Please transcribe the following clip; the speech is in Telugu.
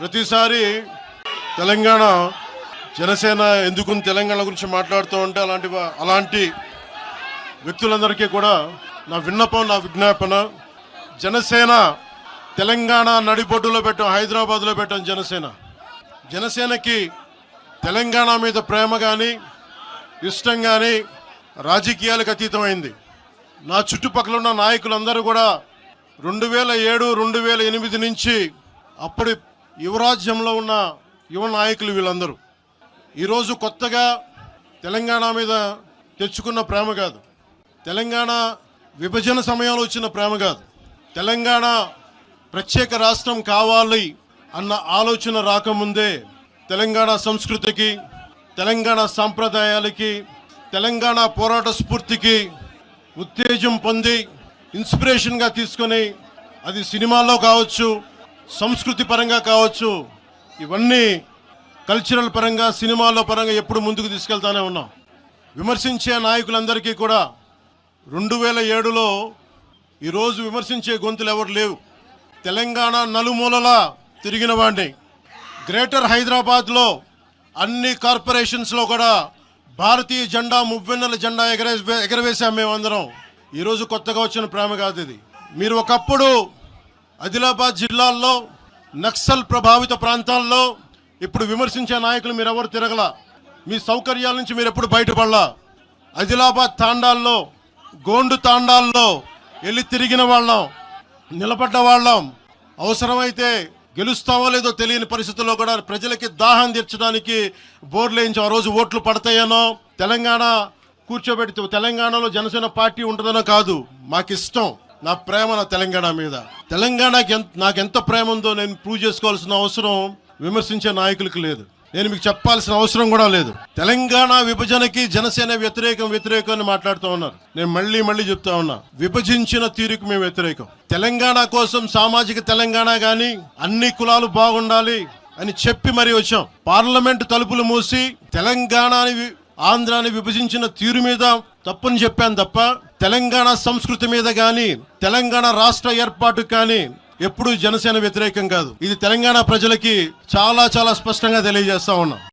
ప్రతిసారి తెలంగాణ జనసేన ఎందుకు తెలంగాణ గురించి మాట్లాడుతూ ఉంటే అలాంటి వ్యక్తులందరికీ కూడా నా విన్నపం, నా విజ్ఞాపన, జనసేన తెలంగాణ నడిబొడ్డులో పెట్టాం, హైదరాబాద్లో పెట్టాం. జనసేనకి తెలంగాణ మీద ప్రేమ కానీ ఇష్టం కానీ రాజకీయాలకు అతీతమైంది. నా చుట్టుపక్కల ఉన్న నాయకులందరూ కూడా 2007, 2008 నుంచి అప్పటి యువరాజ్యంలో ఉన్న యువ నాయకులు వీళ్ళందరూ ఈరోజు కొత్తగా తెలంగాణ మీద తెచ్చుకున్న ప్రేమ కాదు, తెలంగాణ విభజన సమయంలో వచ్చిన ప్రేమ కాదు, తెలంగాణ ప్రత్యేక రాష్ట్రం కావాలి అన్న ఆలోచన రాకముందే తెలంగాణ సంస్కృతికి, తెలంగాణ సాంప్రదాయాలకి, తెలంగాణ పోరాట స్ఫూర్తికి ఉత్తేజం పొంది ఇన్స్పిరేషన్గా తీసుకొని అది సినిమాల్లో కావచ్చు, సంస్కృతి పరంగా కావచ్చు, ఇవన్నీ కల్చరల్ పరంగా, సినిమాల్లో పరంగా ఎప్పుడు ముందుకు తీసుకెళ్తానే ఉన్నాం. విమర్శించే నాయకులందరికీ కూడా 2007లో ఈరోజు విమర్శించే గొంతులు ఎవరు లేవు. తెలంగాణ నలుమూలలా తిరిగిన వాడిని. గ్రేటర్ హైదరాబాద్లో అన్ని కార్పొరేషన్స్లో కూడా భారతీయ జెండా, మువ్వెన్నెల జెండా ఎగరవేశాం మేమందరం. ఈరోజు కొత్తగా వచ్చిన ప్రేమ కాదు ఇది. మీరు ఒకప్పుడు ఆదిలాబాద్ జిల్లాల్లో నక్సల్ ప్రభావిత ప్రాంతాల్లో ఇప్పుడు విమర్శించే నాయకులు మీరెవరు తిరగల. మీ సౌకర్యాల నుంచి మీరు ఎప్పుడు బయటపడలా. ఆదిలాబాద్ తాండాల్లో, గోండు తాండాల్లో వెళ్ళి తిరిగిన వాళ్ళం, నిలబడ్డ వాళ్ళం. అవసరమైతే గెలుస్తామో లేదో తెలియని పరిస్థితుల్లో కూడా ప్రజలకి దాహం తీర్చడానికి బోర్లు వేయించాం. ఆ రోజు ఓట్లు పడతాయనో, తెలంగాణ కూర్చోబెడితే తెలంగాణలో జనసేన పార్టీ ఉంటుందనో కాదు. మాకు ఇష్టం, నా ప్రేమ నా తెలంగాణ మీద. తెలంగాణకి నాకెంత ప్రేమ ఉందో నేను ప్రూవ్ చేసుకోవాల్సిన అవసరం విమర్శించే నాయకులకు లేదు. నేను మీకు చెప్పాల్సిన అవసరం కూడా లేదు. తెలంగాణ విభజనకి జనసేన వ్యతిరేకం అని మాట్లాడుతూ ఉన్నారు. నేను మళ్ళీ చెప్తా ఉన్నా, విభజించిన తీరుకు మేము వ్యతిరేకం. తెలంగాణ కోసం సామాజిక తెలంగాణ కానీ అన్ని కులాలు బాగుండాలి అని చెప్పి మరీ వచ్చాం. పార్లమెంటు తలుపులు మూసి తెలంగాణని, ఆంధ్రాని విభజించిన తీరు మీద తప్పని చెప్పాను తప్ప తెలంగాణ సంస్కృతి మీద కానీ, తెలంగాణ రాష్ట్ర ఏర్పాటు కానీ ఎప్పుడూ జనసేన వ్యతిరేకం కాదు. ఇది తెలంగాణ ప్రజలకి చాలా స్పష్టంగా తెలియజేస్తా ఉన్నాం.